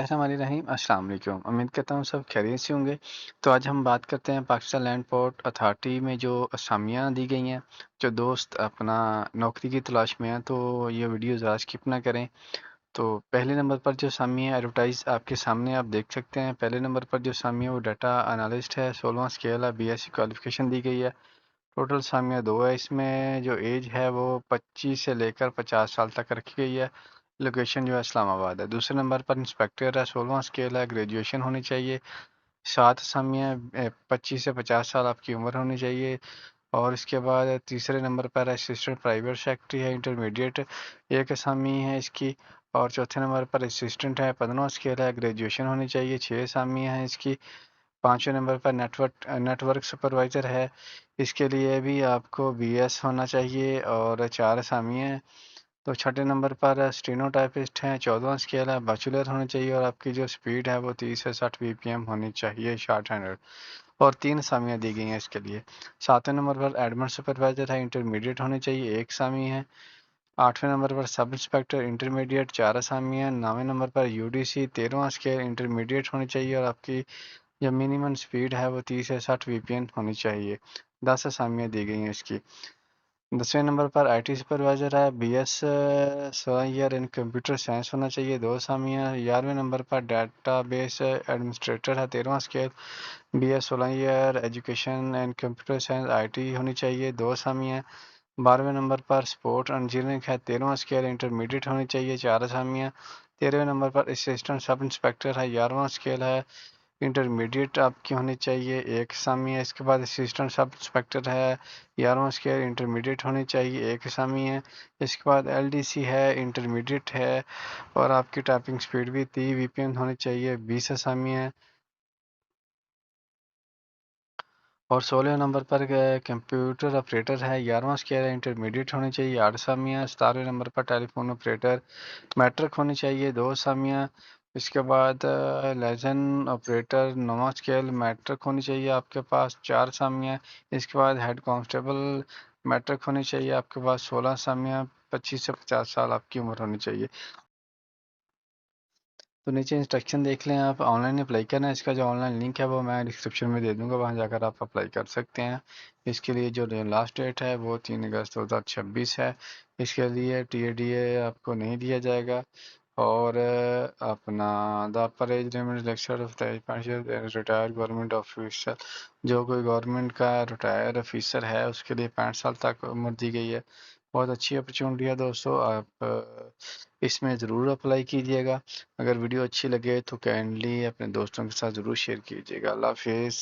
रहीम अस्सलाम वालेकुम। उम्मीद करता हूँ सब खैरियत से होंगे। तो आज हम बात करते हैं पाकिस्तान लैंड पोर्ट अथॉरिटी में जो असामियाँ दी गई हैं। जो दोस्त अपना नौकरी की तलाश में हैं तो ये वीडियो ज़रा स्किप ना करें। तो पहले नंबर पर जो असामी है एडवर्टाइज आपके सामने आप देख सकते हैं। पहले नंबर पर जो असामी है वो डाटा एनालिस्ट है, 16वां स्केल है, BSc क्वालिफिकेशन दी गई है। टोटल असामियाँ 2 है। इसमें जो एज है वो 25 से लेकर 50 साल तक रखी गई है। लोकेशन जो है इस्लामाबाद है। दूसरे नंबर पर इंस्पेक्टर है, 16वां स्केल है, ग्रेजुएशन होनी चाहिए। 7 असामियाँ 25 से 50 साल आपकी उम्र होनी चाहिए। और इसके बाद तीसरे नंबर पर असिस्टेंट प्राइवेट सेक्रेटरी है, इंटरमीडिएट एक असामी है इसकी। और चौथे नंबर पर असिस्टेंट है, 15वां स्केल है, ग्रेजुएशन होनी चाहिए, 6 असामियाँ हैं इसकी। पाँचवें नंबर पर नेटवर्क सुपरवाइज़र है, इसके लिए भी आपको BS होना चाहिए और 4 असामियाँ हैं। तो छठे नंबर पर स्टेनोटाइपिस्ट हैं, 14वां स्केल है, बैचलर होना चाहिए और आपकी जो स्पीड है वो 30 से 60 BPM होनी चाहिए, शॉर्ट हैंडेड। और 3 असामियाँ दी गई हैं इसके लिए। 7वें नंबर पर एडमिन सुपरवाइज़र है, इंटरमीडिएट होनी चाहिए, 1 असामी है। 8वें नंबर पर सब इंस्पेक्टर इंटरमीडिएट, 4 असामियाँ। 9वें नंबर पर UDC 13वां स्केल इंटरमीडिएट होनी चाहिए और आपकी जो मिनिमम स्पीड है वो 30 से 60 VPN होनी चाहिए। 10 असामियाँ दी गई हैं इसकी। 10वें नंबर पर IT सुपरवाइज़र है, BS 16 year in computer science होना चाहिए, 2 असामियाँ। 11वें नंबर पर डेटाबेस एडमिनिस्ट्रेटर है, 13वां scale, BS 16 year education and computer science IT होनी चाहिए, 2 असामियाँ। 12वें नंबर पर स्पोर्ट इंजीनियरिंग है, 13वां स्केल इंटरमीडिएट होनी चाहिए, 4 असामियाँ। 13वें नंबर पर असिस्टेंट सब इंस्पेक्टर है, 11वां स्केल है, इंटरमीडिएट आपकी होनी चाहिए, 1 असामी है। इसके बाद असिस्टेंट सब इंस्पेक्टर है, 11वां स्केल इंटरमीडिएट होनी चाहिए, 1 असामी है। इसके बाद LDC है, इंटरमीडिएट है और आपकी टाइपिंग स्पीड भी 30 VPN होनी चाहिए, 20 असामी है। और 16वें नंबर पर कंप्यूटर ऑपरेटर है, 11वां स्केल है, इंटरमीडिएट होनी चाहिए, 8 असामियाँ। 17वें नंबर पर टेलीफोन ऑपरेटर मैट्रिक होनी चाहिए, 2 असामियाँ। इसके बाद लेजन ऑपरेटर 9वां स्केल मैट्रिक होनी चाहिए आपके पास, 4 असामियाँ। इसके बाद हेड कांस्टेबल मैट्रिक होनी चाहिए आपके पास, 16 असामियाँ। 25 से 50 साल आपकी उम्र होनी चाहिए। तो नीचे इंस्ट्रक्शन देख लें आप। ऑनलाइन अप्लाई करना है, इसका जो ऑनलाइन लिंक है वो मैं डिस्क्रिप्शन में दे दूंगा, वहां जाकर आप अप्लाई कर सकते हैं। इसके लिए जो लास्ट डेट है वो 3 अगस्त 2026 है। इसके लिए TADA आपको नहीं दिया जाएगा। और अपना the upper age limit lecture of retired government officer, जो कोई गवर्नमेंट का रिटायर ऑफिसर है उसके लिए 65 साल तक उम्र दी गई है। बहुत अच्छी अपॉर्चुनिटी है दोस्तों, आप इसमें ज़रूर अप्लाई कीजिएगा। अगर वीडियो अच्छी लगे तो काइंडली अपने दोस्तों के साथ ज़रूर शेयर कीजिएगा। अल्लाह हाफिज़।